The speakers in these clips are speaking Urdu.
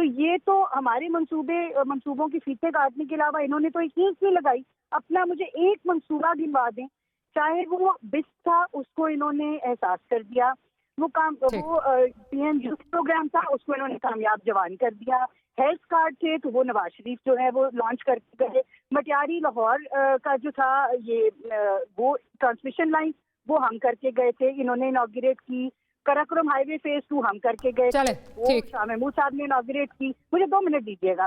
تو یہ تو ہمارے منصوبوں کی فیتے کاٹنے کے علاوہ انہوں نے تو ایک اینٹ نہیں لگائی. اپنا مجھے ایک منصوبہ گنوا دیں, چاہے وہ بس تھا اس کو انہوں نے احساس کر دیا, وہ پی ایم یوتھ پروگرام تھا اس کو انہوں نے کامیاب جوان کر دیا, ہیلتھ کارڈ تھے تو وہ نواز شریف جو ہے وہ لانچ کرتے گئے, مٹیاری لاہور کا جو تھا یہ وہ ٹرانسمیشن لائن وہ ہم کر کے گئے تھے, انہوں نے انوگریٹ کی. کراکرم ہائی وے فیز 2 ہم کر کے گئے تھے, وہ شاہ محمود صاحب نے انوگریٹ کی. مجھے 2 منٹ دیجیے گا.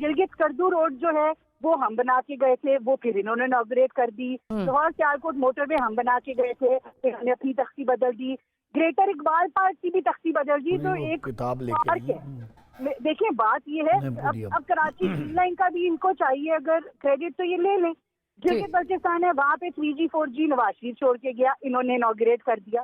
گلگت کردو روڈ جو ہے وہ ہم بنا کے گئے تھے, وہ پھر انہوں نے انوگریٹ کر دی. لاہور سیالکوٹ موٹر وے ہم بنا کے گئے تھے, انہوں نے اپنی تختی بدل دی. گریٹر اقبال پارک کی بھی تختی بدل دی. تو ایک پارک ہے. دیکھیں بات یہ ہے, اب کراچی گرین لائن کا بھی ان کو چاہیے اگر کریڈٹ تو یہ لے لیں. گلگت بلتستان ہے وہاں پہ 3G 4G نواز شریف چھوڑ کے گیا, انہوں نے انوگریٹ کر دیا.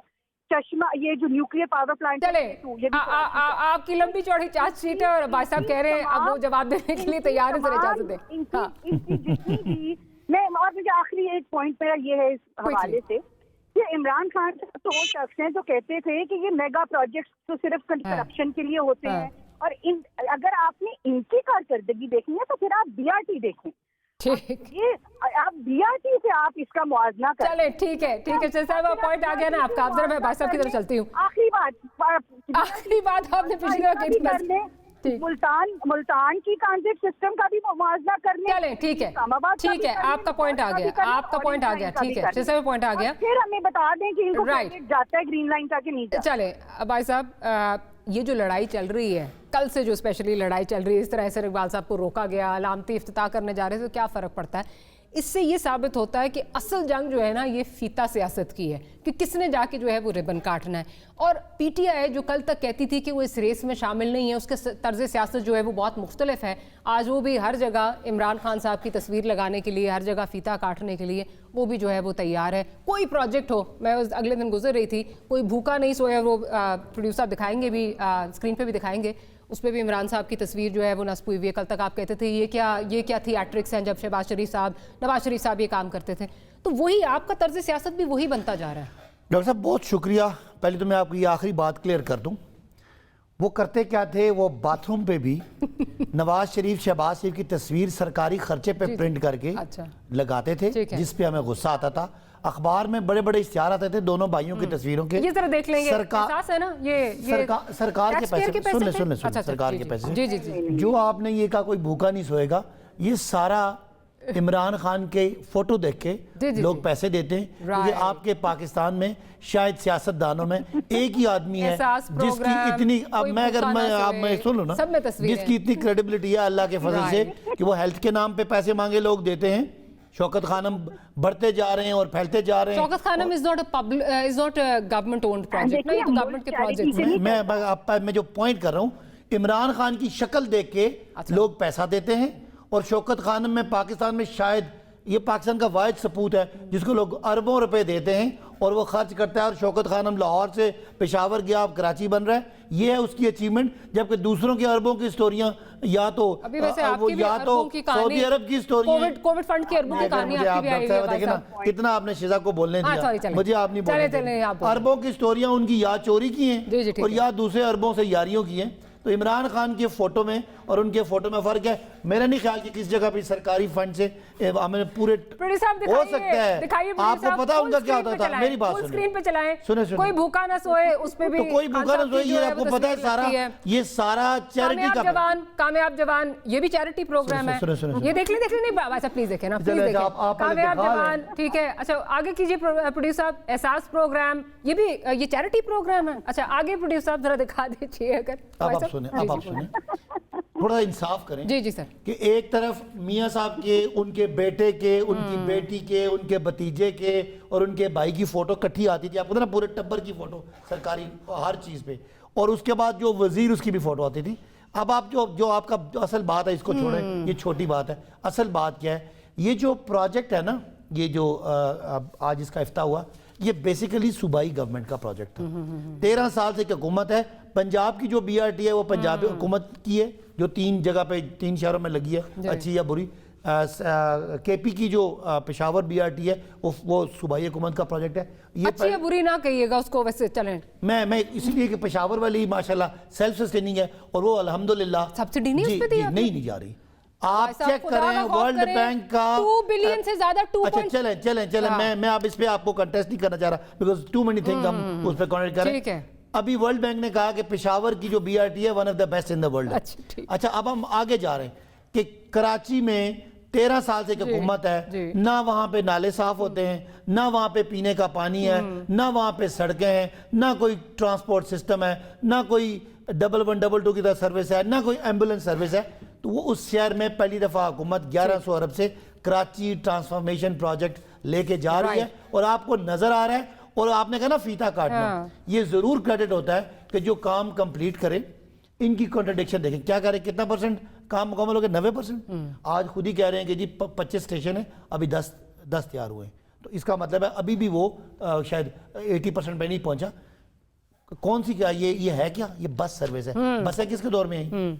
چشمہ یہ جو نیوکلیئر پاور پلانٹ, چلے آپ کی لمبی چوڑی چارج شیٹ ہے اور بھائی صاحب کہہ رہے ہیں اب وہ جواب دینے کے لیے تیار ہیں, اجازت دیں. میں اور مجھے آخری ایک پوائنٹ میرا یہ ہے اس حوالے سے کہ عمران خان تو وہ شخص ہیں جو کہتے تھے کہ یہ میگا پروجیکٹس تو صرف کنسٹرکشن کے لیے ہوتے ہیں, اور اگر آپ نے ان کی کارکردگی دیکھنی ہے تو پھر آپ BRT دیکھیں. یہ آپ BRT سے آپ اس کا موازنہ کریں. چلے ٹھیک ہے صاحب, پوائنٹ آ گیا نا آپ کا. آپ ذرا میں بھائی صاحب کی طرف چلتی ہوں. آخری بات آپ نے پچھلی بار کی تھی, ملتان کی ٹرانزٹ سسٹم کا بھی موازنہ کرنے. چلے ٹھیک ہے آپ کا پوائنٹ آ گیا, ٹھیک ہے صاحب پوائنٹ آ گیا. پھر ہمیں بتا دیں کہ ان کو کریڈٹ جاتا ہے گرین لائن کا کہ نہیں جاتا. چلے بھائی صاحب, یہ جو لڑائی چل رہی ہے کل سے, جو اسپیشلی لڑائی چل رہی ہے, اس طرح سے اقبال صاحب کو روکا گیا, علامتی افتتاح کرنے جا رہے تھے, تو کیا فرق پڑتا ہے؟ اس سے یہ ثابت ہوتا ہے کہ اصل جنگ جو ہے نا یہ فیتا سیاست کی ہے, کہ کس نے جا کے جو ہے وہ ربن کاٹنا ہے. اور PTI جو کل تک کہتی تھی کہ وہ اس ریس میں شامل نہیں ہے, اس کے طرز سیاست جو ہے وہ بہت مختلف ہے. آج وہ بھی ہر جگہ عمران خان صاحب کی تصویر لگانے کے لیے, ہر جگہ فیتا کاٹنے کے لیے وہ بھی جو ہے وہ تیار ہے. کوئی پروجیکٹ ہو, میں اگلے دن گزر رہی تھی, کوئی بھوکا نہیں سویا, وہ پروڈیوسر دکھائیں گے بھی, اسکرین پہ بھی دکھائیں گے, اس پہ بھی عمران صاحب کی تصویر جو ہے وہ نصب ہوئی ہوئی ہے. کل تک آپ کہتے تھے یہ کیا تھیٹرکس ہیں, جب نواز شریف صاحب یہ کام کرتے تھے. تو وہی آپ کا طرز سیاست بھی وہی بنتا جا رہا ہے. ڈاکٹر صاحب بہت شکریہ. پہلے تو میں آپ کو یہ آخری بات کلیئر کر دوں, وہ کرتے کیا تھے, وہ باتھ روم پہ بھی نواز شریف شہباز شریف کی تصویر سرکاری خرچے پہ پرنٹ کر کے لگاتے تھے, جس پہ ہمیں غصہ آتا تھا. اخبار میں بڑے بڑے اشتہار آتے تھے دونوں بھائیوں کی تصویروں کے. یہ ذرا دیکھ لیں گے, احساس ہے نا یہ سرکار کے پیسے, سن لیں سرکار کے پیسے, جو آپ نے یہ کہا کوئی بھوکا نہیں سوئے گا, یہ سارا عمران خان کے فوٹو دیکھ کے لوگ پیسے دیتے ہیں. کیونکہ آپ کے پاکستان میں شاید سیاست دانوں میں ایک ہی آدمی ہے جس کی اتنی, اب میں سن لوں نا, جس کی اتنی کریڈیبلٹی ہے اللہ کے فضل سے کہ وہ ہیلتھ کے نام پہ پیسے مانگے لوگ دیتے ہیں. شوکت خانم بڑھتے جا رہے ہیں اور پھیلتے جا رہے ہیں. شوکت خانم is not a government owned project, نہیں تو گورنمنٹ کے پروجیکٹ ہیں. میں جو پوائنٹ کر رہا ہوں, عمران خان کی شکل دیکھ کے لوگ پیسہ دیتے ہیں, اور شوکت خانم میں پاکستان میں شاید یہ پاکستان کا واحد سپوت ہے جس کو لوگ اربوں روپے دیتے ہیں اور وہ خرچ کرتا ہے. اور شوکت خانم لاہور سے پشاور گیا, اب کراچی بن رہا ہے, یہ ہے اس کی اچیومنٹ. جبکہ دوسروں کے اربوں کی سٹوریاں یا تو سعودی عرب کی سٹوریاں, کووڈ فنڈ کی اربوں کی کہانی آپ کی بھی آئی ہوئی ہے. کتنا آپ نے شیزا کو بولنے دیا, مجھے آپ نہیں بولنے. اربوں کی سٹوریاں ان کی یا چوری کی ہیں اور یا دوسرے اربوں سے یاریوں کی ہیں. تو عمران خان کے فوٹو میں اور ان کے فوٹو میں فرق ہے. میرا نہیں خیال کہ کس جگہ پہ سرکاری فنڈ سے ہمیں پورے ہو سکتا ہے. آپ کو پتا ان کا کیا ہوتا تھا, میری بات سنیں, کوئی بھوکا نہ سوئے, اس پہ بھی کوئی بھوکا نہ سوئے, یہ آپ کو پتا ہے سارا, یہ سارا چیریٹی کا کامیاب جوان, یہ بھی چیریٹی پروگرام ہے. یہ دیکھ لیں نہیں بھائی پلیز دیکھیں نا, پلیز دیکھیں کامیاب جوان. ٹھیک ہے, اچھا آگے کیجئے پروڈیوسر صاحب, احساس پروگرام, یہ بھی یہ چیریٹی پروگرام ہے. اچھا آگے پروڈیوسر صاحب ذرا دکھا دیجئے. اگر اب آپ سنیں تھوڑا انصاف کریں. جی سر. کہ ایک طرف میاں صاحب کے, ان کے بیٹے کے, ان کی بیٹی کے, ان کے بھتیجے کے اور ان کے بھائی کی فوٹو کٹھی آتی تھی, آپ کو نا پورے ٹبر کی فوٹو سرکاری ہر چیز پہ, اور اس کے بعد جو وزیر اس کی بھی فوٹو آتی تھی. اب آپ جو آپ کا اصل بات ہے اس کو چھوڑیں, یہ چھوٹی بات ہے. اصل بات کیا ہے, یہ جو پروجیکٹ ہے نا, یہ جو آج اس کا افتتاح ہوا, یہ بیسیکلی صوبائی گورنمنٹ کا پروجیکٹ تھا. 13 سال سے حکومت ہے. پنجاب کی جو BRT ہے وہ پنجاب حکومت کی ہے, جو 3 جگہ پہ 3 شہروں میں لگی ہے, اچھی یا بری. کے پی کی جو پشاور بی آر ٹی ہے وہ صوبائی حکومت کا پروجیکٹ ہے. یہ اچھی یا بری نہ کہیے گا اس کو, ویسے چلیں میں اسی لیے کہ پشاور والی ماشاءاللہ سیلف سسٹیننگ ہے اور وہ الحمدللہ سبسڈی نہیں اس پہ دی آپ نے؟ نہیں جا رہی. آپ چیک کریں ورلڈ بینک کا 2 بلین سے زیادہ 2. اچھا چلیں میں اب اس پہ آپ کو کنٹیسٹ نہیں کرنا چاہ رہا بیکاز ٹو مینی تھنگ ہم اس پہ کانٹیکٹ کریں. ٹھیک ہے. ابھی ورلڈ بینک نے کہا کہ پشاور کی جو بی آر ٹی ہے one of the best in the world. اچھا اب ہم آگے جا رہے ہیں کہ کراچی میں 13 سال سے حکومت ہے, نہ وہاں پہ نالے صاف ہوتے ہیں, نہ وہاں پہ پینے کا پانی ہے, نہ وہاں پہ سڑکیں ہیں, نہ کوئی ٹرانسپورٹ سسٹم ہے, نہ کوئی 112 کی طرح سروس ہے, نہ کوئی ایمبولنس سروس ہے. تو وہ اس شہر میں پہلی دفعہ حکومت 1100 ارب سے کراچی ٹرانسفارمیشن پروجیکٹ لے کے جا رہی ہے اور آپ کو نظر آ رہا ہے. اور آپ نے کہا نا فیتا کاٹنا, یہ ضرور کریڈٹ ہوتا ہے کہ جو کام کمپلیٹ کرے. ان کی کنٹرڈکشن دیکھیں, کیا کہہ رہے ہیں, کتنا پرسنٹ کام مکمل ہو گیا, 90%. آج خود ہی کہہ رہے ہیں کہ جی 25 اسٹیشن ہیں, ابھی 10 تیار ہوئے ہیں. تو اس کا مطلب ہے ابھی بھی وہ شاید 80% پہ نہیں پہنچا. کون سی کیا یہ ہے, کیا یہ بس سروس ہے؟ بسیں کس کے دور میں آئیں؟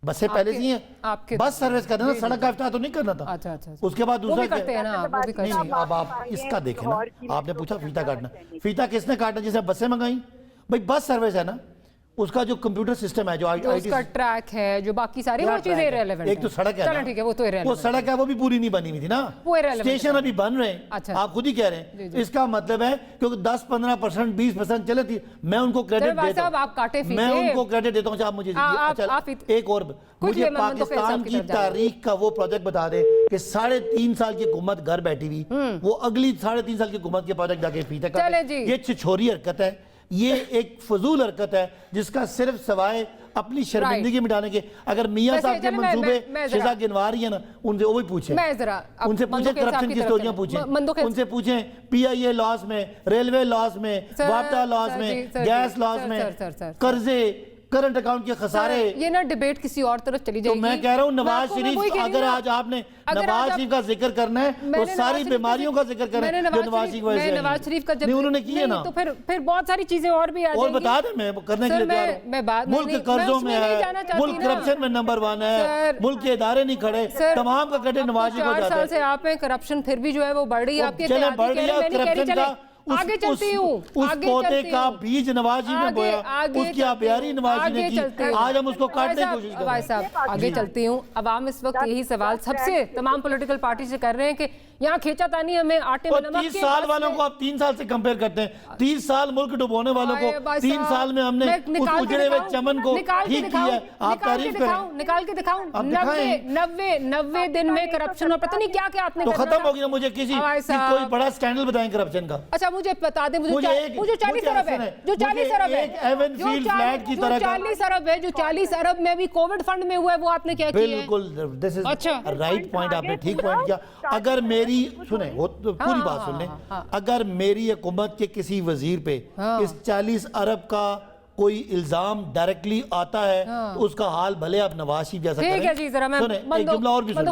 بسیں پہلے سے ہی ہیں. بس سروس کرنا نا, سڑک کا افتتاح تو نہیں کرنا تھا. اس کے بعد دوسرا نہیں, اب آپ اس کا دیکھیں نا, آپ نے پوچھا فیتا کاٹنا, فیتا کس نے کاٹنا جسے بسیں منگائیں؟ بھائی بس سروس ہے نا, اس کا جو کمپیوٹر سسٹم ہے, جو اس کا ٹریک ہے, جو باقی ساری وہ چیزیں ایرریلیونٹ ہیں. ایک تو سڑک ہے نا, ٹھیک ہے, وہ تو وہ سڑک ہے, وہ بھی پوری نہیں بنی ہوئی تھی نا, اسٹیشن ابھی بن رہے ہیں, آپ خود ہی کہہ رہے ہیں. اس کا مطلب ہے کیونکہ 10-15% 20% چلے تھی, میں ان کو کریڈٹ دیتا ہوں, میں ان کو کریڈٹ دیتا ہوں. آپ مجھے ایک اور, مجھے پاکستان کی تاریخ کا وہ پروجیکٹ بتا دے کہ 3.5 سال کی حکومت گھر بیٹھی ہوئی, وہ اگلی 3.5 سال کی حکومت کے پروجیکٹ جا کے فیتا کرتے. یہ چھچوری حرکت ہے, یہ ایک فضول حرکت ہے جس کا صرف سوائے اپنی شرمندگی مٹانے کے. اگر میاں صاحب کے منصوبے شزا گنوا رہی ہیں نا, ان سے وہی پوچھیں, ان سے پوچھیں کرپشن کی سٹوریاں پوچھیں, ان سے پوچھیں پی آئی اے لاس میں, ریلوے لاس میں, وابٹا لاس میں, گیس لاس میں, قرضے, کرنٹ اکاؤنٹ کے خسارے. یہ نا ڈیبیٹ کسی اور طرف چلی جائے گی. تو میں کہہ رہا ہوں نواز شریف, اگر آج آپ نے نواز شریف کا ذکر کرنا ہے تو ساری بیماریوں کا ذکر کریں جو نواز شریف وجہ سے ہیں. نواز شریف کا نہیں, انہوں نے کیے نا, تو پھر بہت ساری چیزیں اور بھی آ جائیں گی. اور بتا دیں, میں کرنے کے لیے تیار ہوں. ملک قرضوں میں ہے, ملک کرپشن میں نمبر 1 ہے, ملک کے ادارے نہیں کھڑے, تمام کا کریڈٹ نواز شریف کو جاتا ہے. 4 سال سے آپ ہیں, کرپشن پھر بھی جو ہے وہ بڑھ رہی ہے آپ کے. چلیں بڑھ رہی ہے کرپشن کا, آگے چلتی ہوں, اس پودے کا بیج نواز جی نے بویا, اس کی آبیاری نواز جی نے کی, آج ہم اس کو کاٹنے کی کوشش کر رہے ہیں. صاحب آگے چلتی ہوں. عوام اس وقت یہی سوال سب سے تمام پولیٹیکل پارٹی سے کر رہے ہیں کہ یہاں کھینچا تانی ہمیں آٹے میں نمک کے. 30 سال والوں کو آپ 3 سال سے کمپیئر کرتے ہیں. 30 سال ملک ڈبونے والوں کو 3 سال میں ہم نے اس اجڑے ہوئے چمن کو ٹھیک کیا ہے. آپ تعریف کریں, نکال کے دکھاؤں. 90 دن میں کرپشن اور پتہ نہیں کیا کیا آپ نے تو ختم ہو گیا. مجھے کسی کوئی بڑا سکینڈل بتائیں کرپشن کا. اچھا مجھے بتا دیں, وہ جو 40 ارب ہے, جو 40 ارب ہے, جو 40 ارب ہے, جو 40 ارب میں بھی کووڈ فنڈ میں ہوا ہے, وہ آپ نے کیا کیا ہے؟ بالکل, دس از رائٹ پوائنٹ, آپ نے ٹھیک پوائنٹ کیا. اگر میری سنیں, وہ پوری بات سن لیں, اگر میری حکومت کے کسی وزیر پہ اس 40 ارب کا کوئی الزام ڈائریکٹلی آتا ہے تو اس کا حال بھلے آپ نواز شریف جیسا کریں. ٹھیک ہے جی, ذرا میں ایک جملہ اور بھی سن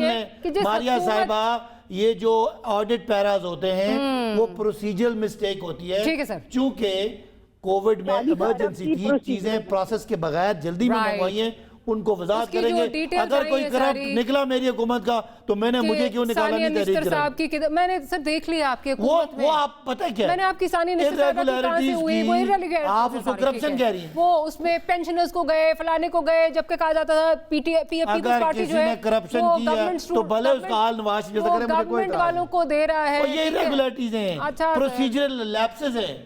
لیں. ماریہ صاحبہ, یہ جو آڈٹ پیراز ہوتے ہیں وہ پروسیجرل مسٹیک ہوتی ہے, چونکہ کووڈ میں ایمرجنسی تھی, چیزیں پروسیس کے بغیر جلدی میں منگوائی ہیں, ان کو وضاحت کریں گے. اگر کوئی کرپٹ نکلا میری حکومت کا تو میں نے مجھے کیوں نکالا نہیں تحریک کریں. میں نے سر دیکھ لیا آپ کے حکومت میں, وہ آپ پتہ کیا ہے, میں نے آپ کی ثانیہ نصر صاحبہ کی کہاں سے ہوئی, وہ irrelevant, آپ اس کو کرپشن کہہ رہی ہیں. وہ اس میں پینشنرز کو گئے, فلانے کو گئے, جبکہ کہا جاتا تھا پی ایف پی پارٹی جو ہے کرپشن کیا ہے تو بھلے اس کا حال نواز شریف جیسا کرے, مجھے کوئی گورنمنٹ والوں کو دے رہا ہے. یہ irregularities ہیں, پروسیجرل لیپسز ہیں.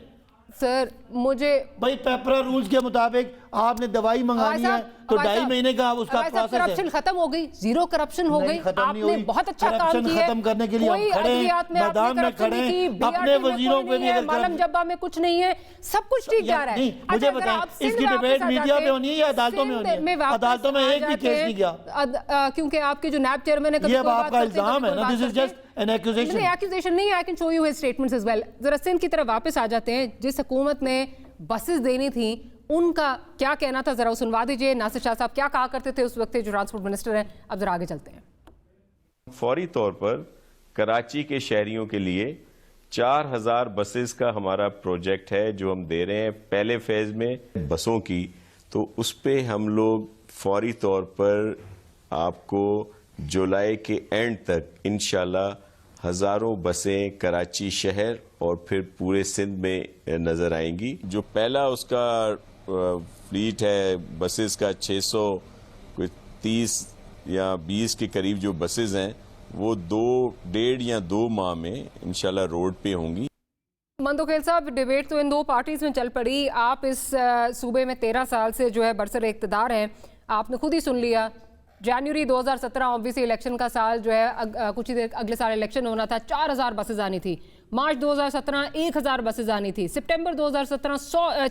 سر مجھے بھائی پیپرا رولز کے مطابق آپ نے دوائی منگانی ہے تو 2.5 مہینے کا اس کا پروسیس ہے. کرپشن ختم ہو گئی, زیرو کرپشن ہو گئی, آپ نے بہت اچھا کام کیا ہے. کرپشن ختم کرنے کے لیے ہم کھڑے ہیں, میدان میں کھڑے ہیں, اپنے وزیروں پہ بھی. معلم جبہ میں کچھ نہیں ہے, سب کچھ ٹھیک جا رہا ہے. مجھے بتائیں, اس کی ڈیبیٹ میڈیا پہ ہونی ہے یا عدالتوں میں ہونی ہے؟ عدالتوں میں ایک بھی کیس نہیں گیا, کیونکہ آپ کے جو نیب چیئرمین ہے, یہ اب آپ کا الزام ہے نا, this is just an accusation. نہیں, accusation نہیں ہے, I can show you his statements as well. ذرا سندھ کی طرف واپس آ جاتے ہیں. جس حکومت نے بسز دینی تھیں ان کا کیا کہنا تھا, ذرا سنوا دیجئے. ناصر شاہ صاحب کیا کہا کرتے تھے اس وقت جو ٹرانسپورٹ منسٹر ہیں. اب ذرا آگے چلتے ہیں. فوری طور پر کراچی کے شہریوں کے لیے 4000 بسز کا ہمارا پروجیکٹ ہے جو ہم دے رہے ہیں. پہلے فیز میں بسوں کی تو اس پہ ہم لوگ فوری طور پر آپ کو جولائی کے اینڈ تک انشاءاللہ ہزاروں بسیں کراچی شہر اور پھر پورے سندھ میں نظر آئیں گی. جو پہلا اس کا فلیٹ ہے بسز کا 630 یا 20 کے قریب جو بسز ہیں وہ 1.5 یا 2 ماہ میں انشاءاللہ روڈ پہ ہوں گی. مندوخیل صاحب، ڈیبیٹ تو ان دو پارٹیز میں چل پڑی. آپ اس صوبے میں 13 سال سے جو ہے برسر اقتدار ہیں. آپ نے خود ہی سن لیا جنوری 2017 اوبویسلی الیکشن کا سال جو ہے، کچھ ہی دیر اگلے سال الیکشن ہونا تھا، 4000 بسز آنی تھی. مارچ 2017 1000 بسز آنی تھی. سپٹمبر 2017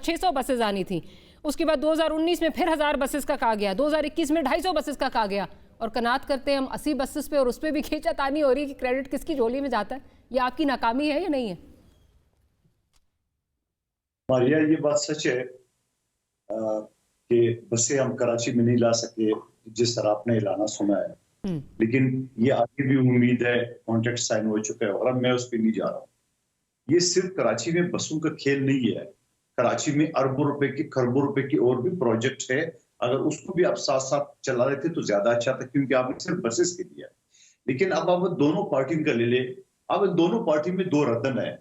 600 بسز آنی تھی. اس کے بعد 2019 میں پھر 1000 بسز کا کہا گیا. 2021 میں 250 بسز کا کہا گیا. اور کنات کرتے ہیں ہم 80 بسز پہ، اور اس پہ بھی کھینچا تانی ہو رہی ہے کہ کریڈٹ کس کی جھولی میں جاتا ہے. یہ آپ کی ناکامی ہے یا نہیں ہے؟ ماریا، یہ بات سچ ہے کہ بسیں ہم کراچی میں نہیں لا سکے جس طرح آپ نے اعلانہ سنا ہے، لیکن یہ آگے بھی امید ہے، کانٹریکٹ سائن ہو چکا ہے اور اب میں اس پہ نہیں جا رہا ہوں. یہ صرف کراچی میں بسوں کا کھیل نہیں ہے. کراچی میں اربوں روپے کی، کھربوں روپے کی اور بھی پروجیکٹ ہے. اگر اس کو بھی آپ ساتھ ساتھ چلا لیتے تو زیادہ اچھا تھا، کیونکہ آپ نے صرف بسز کے دیا. لیکن اب آپ دونوں پارٹی کا لے لے. اب دونوں پارٹی میں 2 رتن ہیں،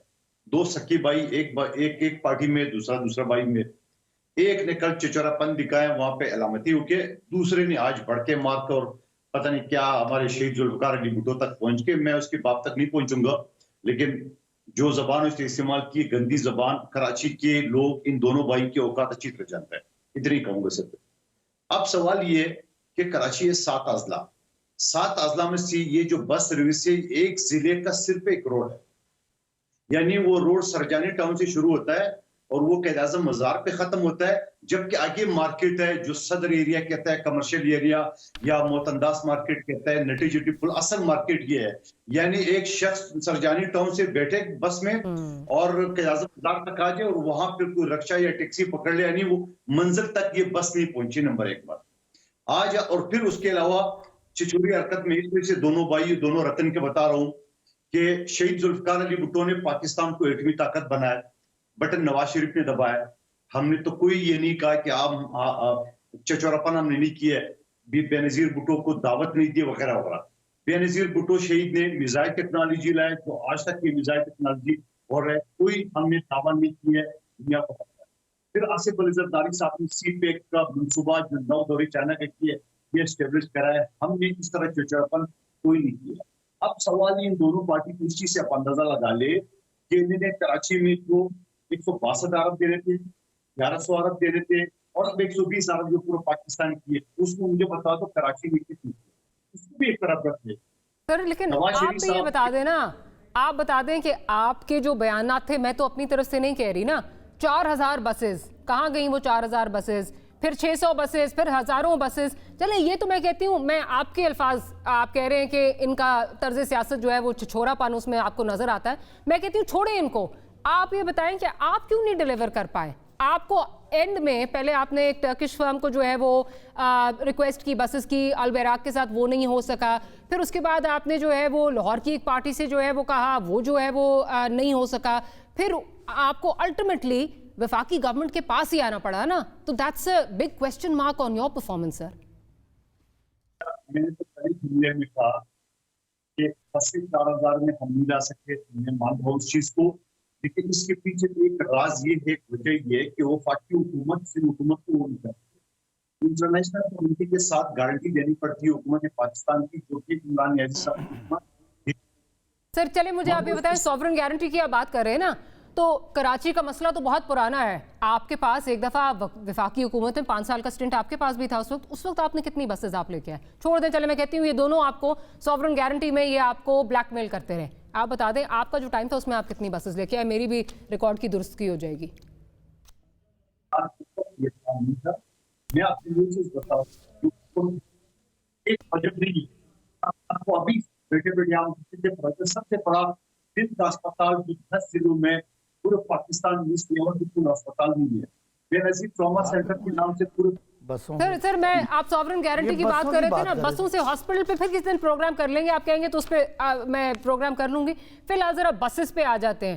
2 سکی بھائی، ایک پارٹی میں، دوسرا بھائی میں. ایک نے کل چچورا پن دکھایا وہاں پہ علامتی ہو کے، دوسرے نے آج بڑھ کے مار کر پتہ نہیں کیا ہمارے شہید ذوالفقار علی بھٹو تک پہنچ کے. میں اس کی بات تک نہیں پہنچوں گا، لیکن جو زبان اس نے استعمال کی، گندی زبان، کراچی کے لوگ ان دونوں بھائی کی اوقات اچھی طرح جانتا ہے. اتنی کہوں گا صرف. اب سوال یہ کہ کراچی ہے 7 اضلاع. 7 اضلاع میں سے یہ جو بس سروس ہے ایک ضلع کا صرف ایک روڈ ہے. یعنی وہ روڈ سرجانی ٹاؤن سے شروع ہوتا ہے اور وہ قائد اعظم مزار پہ ختم ہوتا ہے، جبکہ آگے مارکیٹ ہے جو صدر ایریا کہتا ہے، کمرشل ایریا یا موتنداس مارکیٹ کہتا ہے، نٹی جٹی پل. اصل مارکیٹ یہ ہے. یعنی ایک شخص سرجانی ٹاؤن سے بیٹھے بس میں اور قائد اعظم مزار تک آ جائے اور وہاں پہ کوئی رکشہ یا ٹیکسی پکڑ لے، یعنی وہ منزل تک یہ بس نہیں پہنچی. نمبر 1 بات آج. اور پھر اس کے علاوہ چچوری حرکت میں اس میں سے دونوں بھائی، دونوں رتن کے بتا رہا ہوں کہ شہید ذوالفقار علی بھٹو نے پاکستان کو ایٹمی طاقت بنایا، بٹن نواز شریف نے دبایا. ہم نے تو کوئی یہ نہیں کہا کہ آپ چچوراپن ہم نے نہیں کیا، بے نظیر بھٹو کو دعوت نہیں دی وغیرہ وغیرہ. بے نظیر بھٹو شہید نے میزائل ٹیکنالوجی لائے جو آج تک یہ میزائل ٹیکنالوجی ہو رہا ہے، کوئی ہم نے دعوت نہیں کی ہے، دنیا کو پتہ ہے. پھر آصف علی زرداری صاحب نے سی پیک کا منصوبہ جو 9 دوری چائنا کا کیا یہ اسٹیبلش کرا ہے. ہم نے اس طرح چچوراپن کوئی نہیں کیا. اب سوال ان دونوں پارٹی کی اس چیز سے آپ اندازہ لگا لے کہ انہوں نے کراچی میں جو 162 ارب دے رہے تھے، 1100 ارب دے رہے تھے، اور اب 120 ارب جو پورا پاکستان کی ہے، اس کو مجھے بتا دو کراچی میں کتنی ہے. اس کو بھی ایک طرف رکھتے. سر لیکن آپ بھی یہ بتا دیں نا، آپ بتا دیں کہ آپ کے جو بیانات تھے، میں تو اپنی طرف سے نہیں کہہ رہی نا، 4000 بسز کہاں گئیں وہ 4000 بسز، پھر 600 بسز، پھر ہزاروں بسز. چلیں یہ تو میں کہتی ہوں، میں آپ کے الفاظ آپ کہہ رہے ہیں کہ ان کا طرز سیاست جو ہے وہ چھچورا پن اس میں آپ کو نظر آتا ہے. میں کہتی ہوں چھوڑیں ان کو. آپ یہ بتائیں کہ آپ کیوں نہیں ڈیلیور کر پائے؟ آپ کو اینڈ میں پہلے آپ نے ایک ٹرکش فرم کو جو ہے وہ ریکویسٹ کی بسز کی البیراک کے ساتھ، وہ نہیں ہو سکا. پھر اس کے بعد آپ نے جو ہے وہ لاہور کی ایک پارٹی سے جو ہے وہ کہا، وہ جو ہے وہ نہیں ہو سکا. پھر آپ کو الٹیمیٹلی وفاقی گورنمنٹ کے پاس ہی آنا پڑا نا. تو that's a big question mark on your performance sir. میں نے تو پہلے دنیا میں کہا کہ 4000 میں ہم نہیں لا سکتے، میں مانتا ہوں اس چیز کو، لیکن اس کے پیچھے ایک راز یہ ہے، ایک وجہ یہ ہے کہ وہ وفاقی حکومت سے حکومت کو وہ نہیں کرتے. انٹرنیشنل کمیونٹی کے ساتھ گارنٹی دینی پڑتی ہے حکومت پاکستان کی، جو کہ عمران نیازی صاحب حکومت. سر چلے مجھے آپ یہ بتائیں، سوورن گارنٹی کی آپ بات کر رہے ہیں نا، تو کراچی کا مسئلہ تو بہت پرانا ہے. آپ کے پاس ایک دفعہ وفاقی حکومت میں 5 سال کا سٹنٹ آپ کے پاس بھی تھا. اس وقت آپ نے کتنی بسز آپ لے کے آئے؟ چھوڑ دیں، چلے میں کہتی ہوں یہ دونوں آپ کو سوورن گارنٹی میں یہ آپ کو بلیک میل کرتے رہے. آپ بتا دیں آپ کا جو ٹائم تھا اس میں آپ کتنی بسز لے کے آئے؟ میری بھی ریکارڈ کی درستگی ہو جائے گی. میں آپ کو یہ چیز بتاؤں، ایک بجٹ نہیں آپ کو ابھی بیٹھے بیٹھے سب سے بڑا دل کا اسپتال جو 10 ضلعوں میں پورے پاکستان میں اس لیول کی پورا اسپتال نہیں ہے. بے نظیر ٹراما سینٹر کے نام سے پورے سر میں آپ سوورن گارنٹی کی بات کر رہے تھے نا، بسوں سے ہاسپٹل پہ پھر کس دن پروگرام کر لیں گے. آپ کہیں گے تو اس پہ میں پروگرام کر لوں گی. فی الحال ذرا بسز پہ آ جاتے ہیں.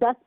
10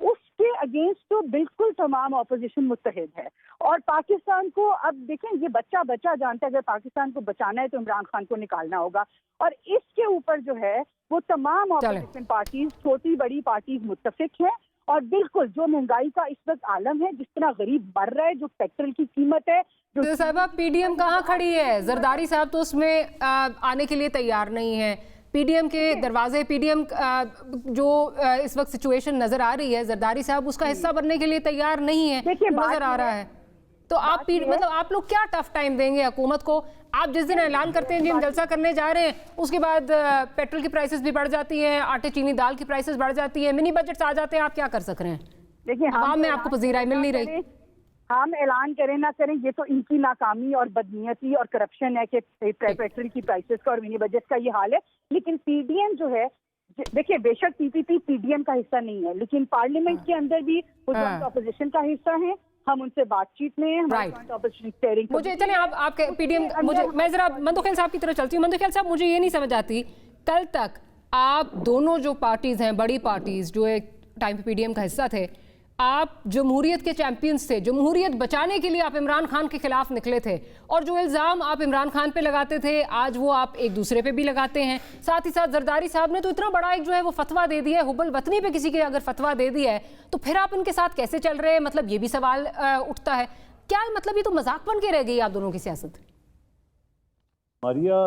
اس کے اگینسٹ تو بالکل تمام اپوزیشن متحد ہے. اور پاکستان کو اب دیکھیں یہ بچہ جانتا ہے اگر پاکستان کو بچانا ہے تو عمران خان کو نکالنا ہوگا. اور اس کے اوپر جو ہے وہ تمام اپوزیشن پارٹیز چھوٹی بڑی پارٹیز متفق ہیں. اور بالکل جو مہنگائی کا اس وقت عالم ہے, جس طرح غریب مر رہا ہے, جو پیٹرول کی قیمت ہے, جو صاحبہ پی ڈی ایم کہاں کھڑی ہے؟ زرداری صاحب تو اس میں آنے کے لیے تیار نہیں ہے. پی ڈی ایم کے دروازے, پی ڈی ایم جو اس وقت سچویشن نظر آ رہی ہے, زرداری صاحب اس کا حصہ بننے کے لیے تیار نہیں ہے نظر آ رہا ہے. تو آپ مطلب آپ لوگ کیا ٹف ٹائم دیں گے حکومت کو؟ آپ جس دن اعلان کرتے ہیں جی ہم جلسہ کرنے جا رہے ہیں, اس کے بعد پیٹرول کی پرائسز بھی بڑھ جاتی ہیں, آٹے چینی دال کی پرائسز بڑھ جاتی ہیں, منی بجٹس آ جاتے ہیں, آپ کیا کر سک رہے ہیں؟ دیکھیں عوام میں آپ کو پذیرائی مل نہیں رہی. ہم اعلان کریں نہ کریں یہ تو ان کی ناکامی اور بدنیتی اور کرپشن ہے کہ پیٹرول کی پرائسز کا اور منی بجٹ کا یہ حال ہے. لیکن پی ڈی ایم جو ہے, دیکھیے بے شک پی پی پی ڈی ایم کا حصہ نہیں ہے, لیکن پارلیمنٹ کے اندر بھی اپوزیشن کا حصہ ہیں. ہم ان سے بات چیت میں مجھے چلیں آپ کے پی ڈی ایم, میں ذرا مندوخیل صاحب کی طرف چلتی ہوں. مندوخیل صاحب مجھے یہ نہیں سمجھ آتی, کل تک آپ دونوں جو پارٹیز ہیں, بڑی پارٹیز جو ایک ٹائم پہ پی ڈی ایم کا حصہ تھے, آپ جمہوریت کے چیمپئنز تھے, جمہوریت بچانے کے لیے آپ عمران خان کے خلاف نکلے تھے, اور جو الزام آپ عمران خان پہ لگاتے تھے آج وہ آپ ایک دوسرے پہ بھی لگاتے ہیں. ساتھ ہی ساتھ زرداری صاحب نے تو اتنا بڑا ایک جو ہے وہ فتویٰ دے دیا ہے, حب الوطنی پہ کسی کے اگر فتویٰ دے دیا ہے تو پھر آپ ان کے ساتھ کیسے چل رہے ہیں؟ مطلب یہ بھی سوال اٹھتا ہے. کیا مطلب یہ تو مذاق بن کے رہ گئی آپ دونوں کی سیاست؟ ماریا,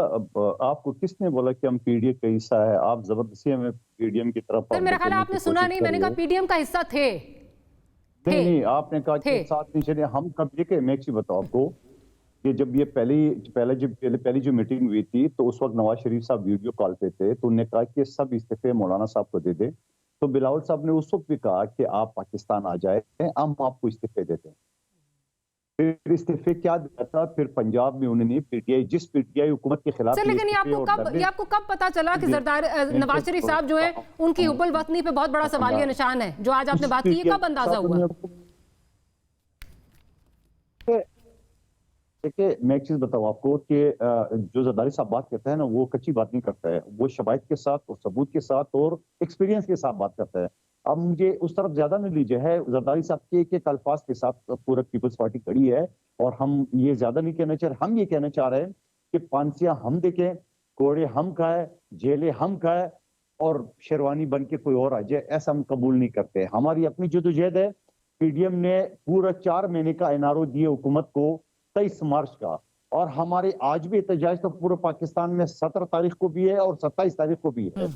آپ کو کس نے بولا کہ ہم پی ڈی ایم کا حصہ ہے؟ آپ زبردستی ہمیں پی ڈی ایم کی طرف میرا خیال آپ نے سنا نہیں, میں نے کہا پی ڈی ایم کا حصہ تھے. نہیں, آپ نے کہا کہ ساتھ نہیں چلے. ہم کب یہ میں ایک چیز بتاؤ آپ کو کہ جب یہ پہلی جو میٹنگ ہوئی تھی تو اس وقت نواز شریف صاحب ویڈیو کال پہ تھے, تو انہوں نے کہا کہ سب استعفے مولانا صاحب کو دے دیں. تو بلاول صاحب نے اس وقت بھی کہا کہ آپ پاکستان آ جائیں, ہم آپ کو استعفے دیتے ہیں. پھر استعفے کیا دیا تھا, پھر پنجاب میں انہوں نے پی ٹی آئی, جس پی ٹی آئی حکومت کے خلاف. لیکن یہ آپ کو کب پتا چلا کہ نواز شریف صاحب جو ہے ان کی حب الوطنی پہ بہت بڑا سوالیہ نشان ہے جو آج آپ نے بات کی, یہ کب اندازہ ہوا؟ دیکھیں میں ایک چیز بتاؤں آپ کو کہ جو زرداری صاحب بات کرتا ہے نا, وہ کچی بات نہیں کرتا ہے, وہ شواہد کے ساتھ اور ثبوت کے ساتھ اور ایکسپیرینس کے ساتھ بات کرتا ہے. اب مجھے اس طرف زیادہ نہیں لیجیے ہے, زرداری صاحب کے ایک الفاظ کے ساتھ پورا پیپلز پارٹی کھڑی ہے, اور ہم یہ زیادہ نہیں کہنا چاہ رہے. ہم یہ کہنا چاہ رہے ہیں کہ پانسیاں ہم دیکھیں, کوڑے ہم کھائے, جیلے ہم کھائے, اور شیروانی بن کے کوئی اور آ جائے, ایسا ہم قبول نہیں کرتے. ہماری اپنی جدوجہد ہے. پی ڈی ایم نے پورا 4 مہینے کا این آر او دیے حکومت کو 23 مارچ کا, اور ہمارے آج بھی احتجاج تو پورے پاکستان میں 17 تاریخ کو بھی ہے اور 27 تاریخ کو بھی ہے.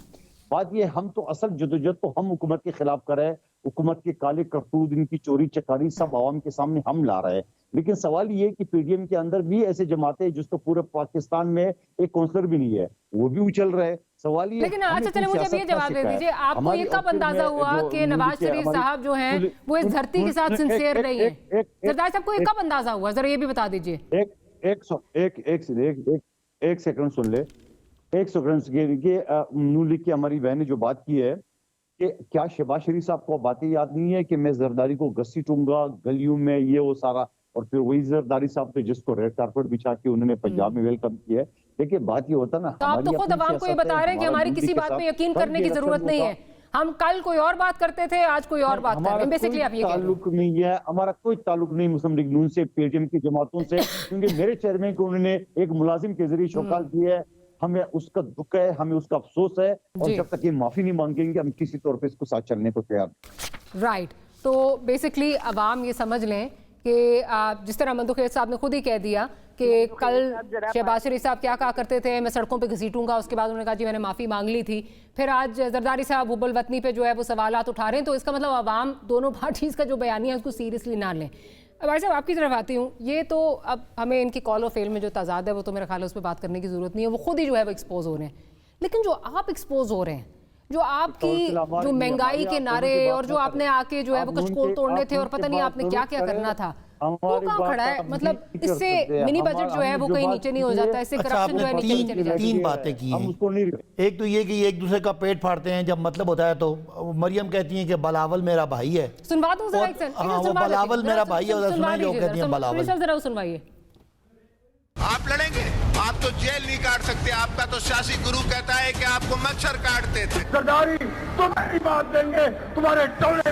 بات یہ, ہم تو اصل جدوجہد تو ہم حکومت کے خلاف کر رہے ہیں, حکومت کے کالے کرتوت, ان کی چوری چکاری سب عوام کے سامنے ہم لا رہے ہیں. لیکن سوال یہ کہ پی ڈی ایم کے اندر بھی ایسے جماعتیں جس کو پورے پاکستان میں ایک کونسلر بھی نہیں ہے, وہ بھی اچل رہے. سوال یہ, لیکن اچھا چلیں مجھے اب یہ جواب دے دیجئے, آپ کو یہ کب اندازہ ہوا کہ نواز شریف صاحب جو ہیں وہ اس دھرتی کے ساتھ سنسیئر نہیں ہیں؟ زرداری صاحب کو یہ کب اندازہ ہوا, ذرا یہ بھی بتا دیجئے. ایک سیکنڈ سن لے, ایک سیکنڈ. نون لیگ کی ہماری بہن نے جو بات کی ہے کہ کیا شہباز شریف صاحب کو باتیں یاد نہیں ہے کہ میں زرداری کو گھسیٹوں گا گلیوں میں, یہ وہ سارا, اور پھر وہی زرداری صاحب تھے جس کو ریڈ کارپٹ بچھا کے انہوں نے پنجاب میں ویلکم کیا ہے. دیکھیے بات یہ ہوتا نا, آپ تو خود عوام کو یہ بتا رہے ہیں کہ ہماری کسی بات پہ یقین کرنے کی ضرورت نہیں ہے, ہم کل کوئی اور بات کرتے تھے, آج کوئی اور بات کر رہے ہیں. بیسیکلی آپ یہ کہہ رہے ہیں تعلق نہیں ہے, ہمارا کوئی تعلق نہیں مسلم لیگ نون سے, پی ڈی ایم کی جماعتوں سے, کیونکہ میرے چیئرمین کو انہوں نے ایک ملازم کے ذریعے شوکال کی ہے. ہمیں اس کا دکھ ہے, ہمیں اس کا افسوس ہے, اور جب تک یہ معافی نہیں مانگیں گے ہم کسی طور پہ اس کو ساتھ چلنے کو تیار. رائٹ, تو بیسیکلی عوام یہ سمجھ لیں کہ جس طرح مندوخیل صاحب نے خود ہی کہہ دیا کہ کل شہباز شریف صاحب کیا کہا کرتے تھے, میں سڑکوں پہ گھسیٹوں گا, اس کے بعد انہوں نے کہا جی میں نے معافی مانگ لی تھی. پھر آج زرداری صاحب حب الوطنی پہ جو ہے وہ سوالات اٹھا رہے ہیں, تو اس کا مطلب عوام دونوں پارٹیز کا جو بیانیہ ہے اس کو سیریسلی نہ لیں. بھائی صاحب آپ کی طرف آتی ہوں, یہ تو اب ہمیں ان کی کال و فیل میں جو تضاد ہے وہ تو میرا خیال ہے اس پہ بات کرنے کی ضرورت نہیں ہے, وہ خود ہی جو ہے وہ ایکسپوز ہو رہے ہیں. لیکن جو آپ ایکسپوز ہو رہے ہیں, جو آپ کی جو مہنگائی کے نعرے, اور جو آپ نے آ کے جو ہے وہ کچھ کول توڑنے تھے اور پتہ نہیں آپ نے کیا کیا کرنا تھا, وہ کہاں کھڑا ہے؟ مطلب اس سے منی بجٹ جو ہے وہ کہیں نیچے نہیں ہو جاتا, اس سے کرپشن جو ہے نیچے چلی جاتی ہے. 3 باتیں کی ہیں. ایک تو یہ کہ ایک دوسرے کا پیٹ پھاڑتے ہیں جب مطلب ہوتا ہے, تو مریم کہتی ہیں کہ بلاول میرا بھائی ہے. سنوا دوں ذرا ایک سیکنڈ. ہاں, وہ بلاول میرا بھائی ہے, ادھر سنائیں جو کہتی ہیں بلاول. ذرا سنوائیے. آپ لڑیں گے, آپ تو جیل نہیں کاٹ سکتے, آپ کا تو سیاسی گرو کہتا ہے کہ آپ کو مچھر کاٹتے تھے. زرداری تم نہیں بات دیں گے, تمہارے ٹولے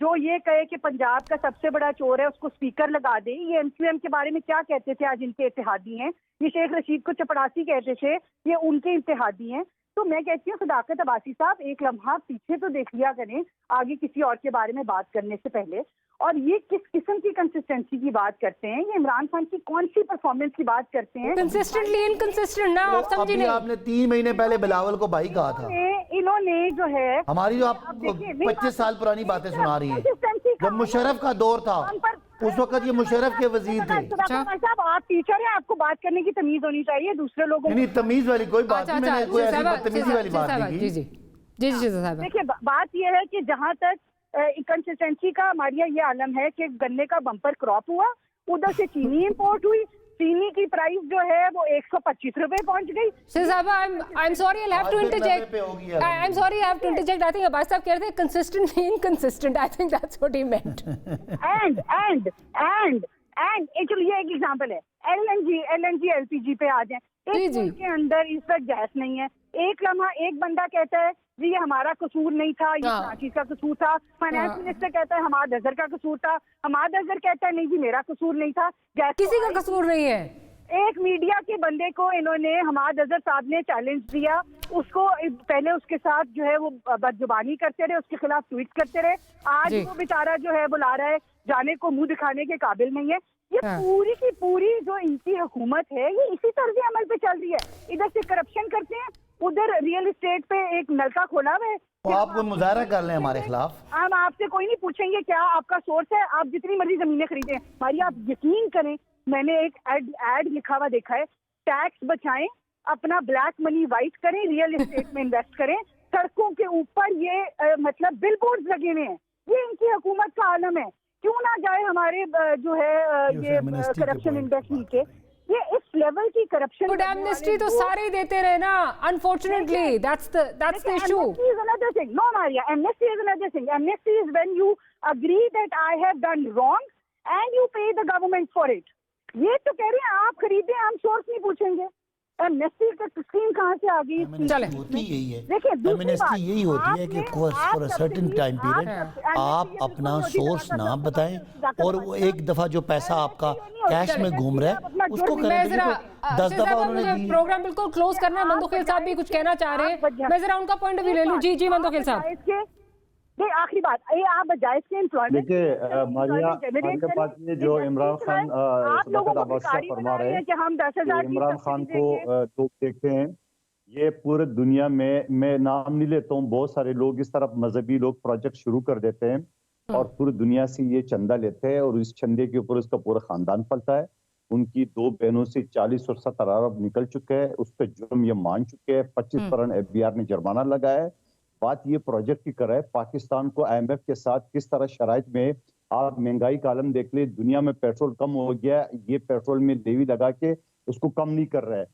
جو یہ کہے کہ پنجاب کا سب سے بڑا چور ہے اس کو اسپیکر لگا دے. یہ MQM کے بارے میں کیا کہتے تھے؟ آج ان کے اتحادی ہیں. یہ شیخ رشید کو چپڑاسی کہتے تھے, یہ ان کے اتحادی ہیں. تو میں کہتی ہوں صداقت عباسی صاحب ایک لمحہ پیچھے تو دیکھ لیا کریں آگے کسی اور کے بارے میں بات کرنے سے پہلے. اور یہ کس قسم کی کنسسٹنسی کی بات کرتے ہیں؟ یہ عمران خان کی کون سی پرفارمنس کی بات کرتے ہیں؟ کنسسٹنٹلی انکنسسٹنٹ نا, آپ سمجھیں نہیں. آپ نے 3 مہینے پہلے بلاول کو بھائی کہا تھا. انہوں نے جو ہے ہماری جو آپ 25 سال پرانی باتیں سنا رہی ہیں, جب مشرف کا دور تھا اس وقت یہ مشرف کے وزیر تھے. صاحب آپ ٹیچر ہیں, آپ کو بات کرنے کی تمیز ہونی چاہیے دوسرے لوگوں. نہیں تمیز والی کوئی بات نہیں, میں نے کوئی ایسی بدتمیزی والی بات نہیں کی. جی صاحب دیکھیے بات یہ ہے کہ جہاں تک کنسسٹنسی کا ہمارا یہ عالم ہے کہ گنے کا بمپر کراپ ہوا, ادھر سے چینی امپورٹ ہوئی, چینی کی پرائس جو ہے وہ 125 روپے پہنچ گئی. صاحب I'm sorry, I'll have to interject. I'm sorry, I have to interject. I think Abbas صاحب کہہ رہے تھے consistently inconsistent. I think that's what he meant. And چلو یہ ایک ایگزامپل ہے. LNG LPG پہ آ جائیں. ایک ملک کے اندر اس وقت گیس نہیں ہے. ایک لمحہ ایک بندہ کہتا ہے جی یہ ہمارا قصور نہیں تھا, یہ کراچی کا قصور تھا. فائنانس منسٹر کہتا ہے حماد اظہر کا قصور تھا. حماد اظہر کہتا ہے نہیں جی میرا قصور نہیں تھا. کسی کا قصور نہیں ہے. ایک میڈیا کے بندے کو انہوں نے حماد اظہر صاحب نے چیلنج دیا, اس کو پہلے اس کے ساتھ جو ہے وہ بدزبانی کرتے رہے, اس کے خلاف ٹویٹ کرتے رہے. آج وہ بیچارہ جو ہے بلا رہا ہے جانے کو منہ دکھانے کے قابل نہیں ہے. یہ پوری کی پوری جو ان کی حکومت ہے یہ اسی طرز عمل پہ چل رہی ہے. ادھر سے کرپشن کرتے ہیں, ادھر ریئل اسٹیٹ پہ ایک نلکا کھولا ہوا ہے. آپ کو مظاہرہ کر لیں ہمارے خلاف. ہم آپ سے کوئی نہیں پوچھیں گے کیا آپ کا سورس ہے, آپ جتنی مرضی زمینیں خریدیں. ہماری آپ یقین کریں, میں نے ایک ایڈ لکھا ہوا دیکھا ہے, ٹیکس بچائیں, اپنا بلیک منی وائٹ کریں, ریئل اسٹیٹ میں انویسٹ کریں. سڑکوں کے اوپر یہ مطلب بل بورڈ لگے ہوئے ہیں. یہ ان کی حکومت کا عالم ہے. کیوں نہ جائے ہمارے جو ہے یہ کرپشن انڈیکس نیچے. یہ اس لیول کی کرپشن. بٹ ایمنسٹی تو سارے دیتے رہے نا, unfortunately that's the issue. Amnesty is another thing. No, Maria, amnesty is another thing. Amnesty is when you agree that I have done wrong and you pay the government for it. یہ تو کہہ رہے ہیں آپ خریدیں, ہم سورس نہیں پوچھیں گے. ایمنسٹی کا اسکیم کہاں سے آ گئی؟ ہوتی یہی ہے, ایمنسٹی یہی ہوتی ہے کہ for a certain time period آپ اپنا سورس نہ بتائیں, اور وہ ایک دفعہ جو پیسہ آپ کا کیش میں گھوم رہا ہے اس کو کریں. 10 دفعہ انہوں نے دی. پروگرام بالکل کلوز کرنا ہے. مندوخیل صاحب بھی کچھ کہنا چاہ رہے ہیں, میں ذرا ان کا پوائنٹ آف ویو لے لوں. جی مندوخیل صاحب. آخری بات, آپ جائز کے امپلائمنٹ. دیکھیے ماریا بات یہ جو عمران خان صداقت عباسی فرما رہے ہیں کہ عمران خان کو لوگ دیکھتے ہیں, یہ پورے دنیا میں نام نہیں لیتا ہوں, بہت سارے لوگ اس طرح مذہبی لوگ پروجیکٹ شروع کر دیتے ہیں اور پوری دنیا سے یہ چندہ لیتے ہیں اور اس چندے کے اوپر اس کا پورا خاندان پلتا ہے. ان کی 2 بہنوں سے 40 اور 70 ارب نکل چکے ہیں, اس پہ جرم یہ مان چکے ہیں. 25 کروڑ FBR نے جرمانہ لگایا ہے. بات یہ پروجیکٹ کی کر رہا ہے پاکستان کو IMF کے ساتھ کس طرح شرائط میں. آپ مہنگائی کا عالم دیکھ لیں, دنیا میں پیٹرول کم ہو گیا, یہ پیٹرول میں لیوی لگا کے اس کو کم نہیں کر رہا ہے.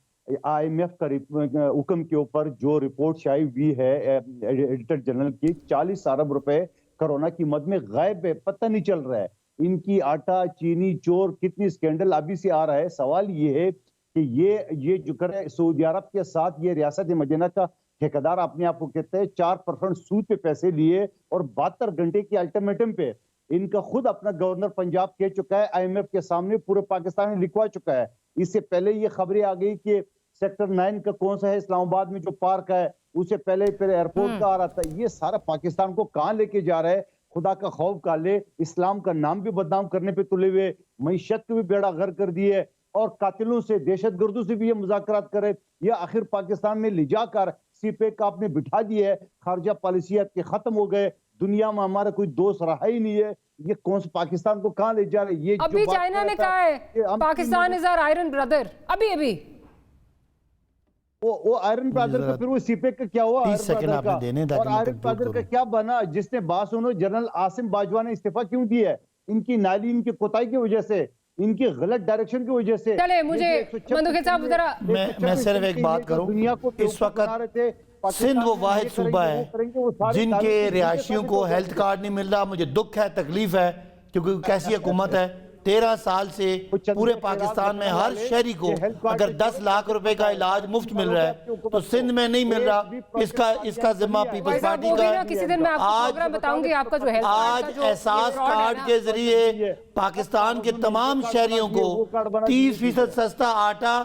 IMF کا حکم کے اوپر جو رپورٹ شائع ہوئی ہے ایڈیٹر جنرل کی, 40 ارب روپے کرونا کی مد میں غائب ہے, پتہ نہیں چل رہا ہے. ان کی آٹا چینی چور کتنی اسکینڈل ابھی سے آ رہا ہے. سوال یہ ہے کہ یہ جو کرے سعودی عرب کے ساتھ یہ ریاست مدینہ کا ٹھیکیدار اپنے آپ کو کہتے ہیں 4% سود پہ پیسے لیے اور 72 گھنٹے کی الٹیمیٹم پہ. ان کا خود اپنا گورنر پنجاب کہہ چکا ہے, IMF کے سامنے پورے پاکستان میں لکھوا چکا ہے. اس سے پہلے یہ خبریں آ گئی کہ سیکٹر 9 کا کون سا ہے اسلام آباد میں جو پارک ہے, اس سے پہلے ایئرپورٹ کا آ رہا تھا. یہ سارا پاکستان کو کہاں لے کے جا رہا ہے؟ خدا کا خوف کا لے, اسلام کا نام بھی بدنام کرنے پہ تلے ہوئے, معیشت کو بھی بیڑا غر کر دیے, اور قاتلوں سے دہشت گردوں سے بھی یہ مذاکرات کرے. یہ آخر پاکستان میں لے جا کر سی پیک آپ نے بٹھا دی ہے. خارجہ پالیسیات کے ختم ہو گئے, دنیا میں ہمارا کوئی دوست رہا ہی نہیں ہے. یہ کون سا پاکستان کو کہاں لے جا رہے؟ یہ ابھی چائنا نے کہا ہے پاکستان از آر آئرن بردر. ابھی وہ آئرن برادر کا پھر وہ سی پیک کا کیا ہوا؟ 30 سیکنڈ آپ نے دینے اور آئرن برادر کا کیا بنا؟ جس نے باس انہوں جنرل عاصم باجوہ نے استعفیٰ کیوں دیا ہے؟ ان کی نالی, ان کی کوتاہی کی وجہ سے, ان کی غلط ڈائریکشن کی وجہ سے. چلے مجھے مندوخیل صاحب ذرا میں صرف ایک بات کروں, اس وقت سندھ وہ واحد صوبہ ہے جن کے رہائشیوں کو ہیلتھ کارڈ نہیں مل رہا. مجھے دکھ ہے, تکلیف ہے, کیونکہ کیسی حکومت ہے 13 سال سے پورے پاکستان میں ہر شہری کو اگر 10 لاکھ روپے کا علاج مفت مل رہا ہے تو سندھ میں نہیں مل رہا، اس کا ذمہ پیپلز پارٹی کا ہے۔ آج احساس کارڈ کے ذریعے پاکستان کے تمام شہریوں کو 30% سستا آٹا،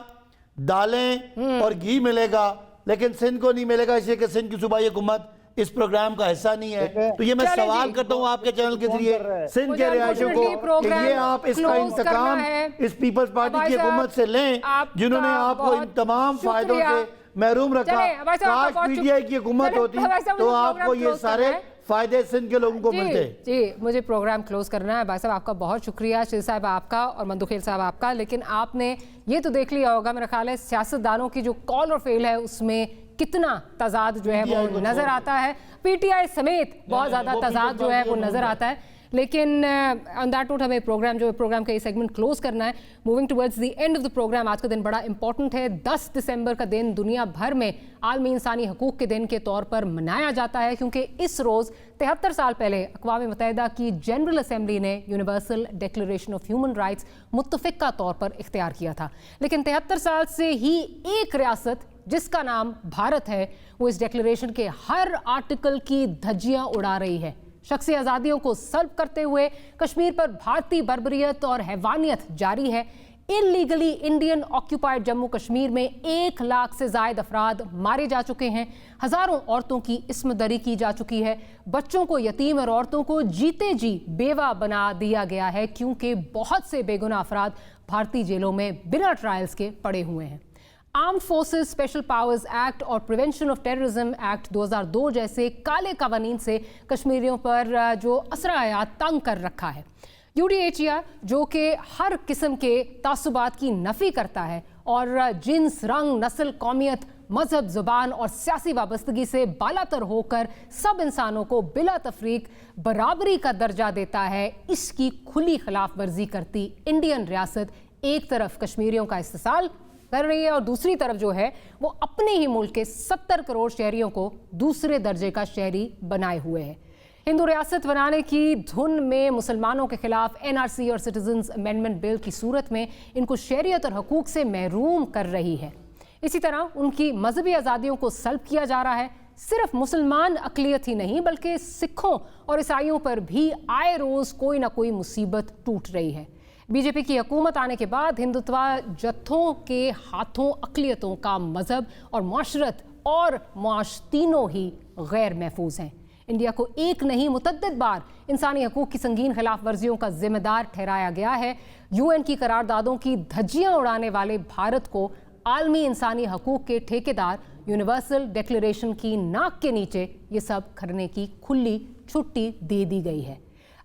دالیں اور گھی ملے گا، لیکن سندھ کو نہیں ملے گا، اس لیے کہ سندھ کی صوبائی حکومت اس پروگرام کا حصہ نہیں ہے۔ تو یہ میں سوال کرتا ہوں آپ کے چینل کے ذریعے سندھ کے رہائشوں کو کہ یہ آپ اس کا انتقام اس پیپلز پارٹی کی حکومت سے لیں جنہوں نے آپ کو ان تمام فائدوں سے محروم رکھا۔ کاش پی ٹی آئی کی حکومت ہوتی تو آپ کو یہ سارے فائدے سندھ کے لوگوں کو ملتے۔ جی مجھے پروگرام کلوز کرنا ہے۔ بھائی صاحب آپ کا بہت شکریہ، شیر صاحب آپ کا اور مندوخیل صاحب آپ کا، لیکن آپ نے یہ تو دیکھ لیا ہوگا میرا خیال ہے سیاستدانوں کی جو کال اور فیل ہے اس میں کتنا تضاد جو ہے وہ نظر آتا ہے، پی ٹی آئی سمیت بہت زیادہ تضاد جو ہے وہ نظر آتا ہے۔ لیکن آن دیٹ نوٹ ہمیں پروگرام کا یہ سیگمنٹ کلوز کرنا ہے۔ Moving towards the end of the program, آج کا دن بڑا امپورٹنٹ ہے۔ 10 دسمبر کا دن دنیا بھر میں عالمی انسانی حقوق کے دن کے طور پر منایا جاتا ہے، کیونکہ اس روز 73 سال پہلے اقوام متحدہ کی جنرل اسمبلی نے universal declaration of human rights متفقہ طور پر اختیار کیا تھا، لیکن 73 سال سے ہی ایک ریاست جس کا نام بھارت ہے وہ اس ڈیکلریشن کے ہر آرٹیکل کی دھجیاں اڑا رہی ہے، شخصی آزادیوں کو سلب کرتے ہوئے کشمیر پر بھارتی بربریت اور حیوانیت جاری ہے۔ Illegally Indian occupied Jammu Kashmir میں 1 لاکھ سے زائد افراد مارے جا چکے ہیں، ہزاروں عورتوں کی عصمت دری کی جا چکی ہے، بچوں کو یتیم اور عورتوں کو جیتے جی بیوہ بنا دیا گیا ہے، کیونکہ بہت سے بے گناہ افراد بھارتی جیلوں میں بنا ٹرائلز کے پڑے ہوئے ہیں۔ Armed forces special powers act اور پریونشن آف ٹیررزم ایکٹ 2002 جیسے کالے قوانین سے کشمیریوں پر جو اثر حیات تنگ کر رکھا ہے۔ یو ڈی ایچ آر جو کہ ہر قسم کے تعصبات کی نفی کرتا ہے اور جنس، رنگ، نسل، قومیت، مذہب، زبان اور سیاسی وابستگی سے بالاتر ہو کر سب انسانوں کو بلا تفریق برابری کا درجہ دیتا ہے، اس کی کھلی خلاف ورزی کرتی انڈین ریاست ایک طرف کشمیریوں کا استحصال کر رہی ہے اور دوسری طرف جو ہے وہ اپنے ہی ملک کے 70 کروڑ شہریوں کو دوسرے درجے کا شہری بنائے ہوئے ہے۔ ہندو ریاست بنانے کی دھن میں مسلمانوں کے خلاف این آر سی اور سٹیزنز امینڈمنٹ بل کی صورت میں ان کو شہریت اور حقوق سے محروم کر رہی ہے۔ اسی طرح ان کی مذہبی آزادیوں کو سلب کیا جا رہا ہے۔ صرف مسلمان اقلیت ہی نہیں بلکہ سکھوں اور عیسائیوں پر بھی آئے روز کوئی نہ کوئی مصیبت ٹوٹ رہی ہے۔ بی جے پی کی حکومت آنے کے بعد ہندوتوا جتھوں کے ہاتھوں اقلیتوں کا مذہب اور معاشرت اور معاش تینوں ہی غیر محفوظ ہیں۔ انڈیا کو ایک نہیں متعدد بار انسانی حقوق کی سنگین خلاف ورزیوں کا ذمہ دار ٹھہرایا گیا ہے۔ یو این کی قراردادوں کی دھجیاں اڑانے والے بھارت کو عالمی انسانی حقوق کے ٹھیکیدار یونیورسل ڈیکلریشن کی ناک کے نیچے یہ سب کرنے کی کھلی چھٹی دے دی گئی ہے۔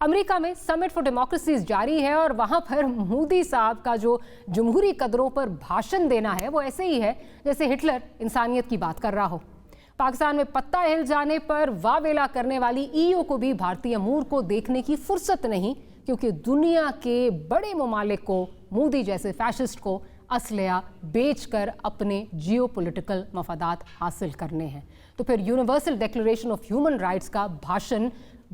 امریکہ میں سمٹ فار ڈیموکریسیز جاری ہے اور وہاں پر مودی صاحب کا جو جمہوری قدروں پر بھاشن دینا ہے وہ ایسے ہی ہے جیسے ہٹلر انسانیت کی بات کر رہا ہو۔ پاکستان میں پتہ ہل جانے پر واویلا کرنے والی ای او کو بھی بھارتی امور کو دیکھنے کی فرصت نہیں، کیونکہ دنیا کے بڑے ممالک کو مودی جیسے فیشسٹ کو اسلحہ بیچ کر اپنے جیو پولیٹیکل مفادات حاصل کرنے ہیں۔ تو پھر universal declaration of human rights کا بھاشن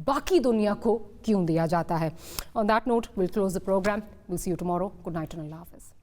باقی دنیا کو کیوں دیا جاتا ہے؟ On that note, we'll close the program. We'll see you tomorrow. Good night and Allah Hafiz.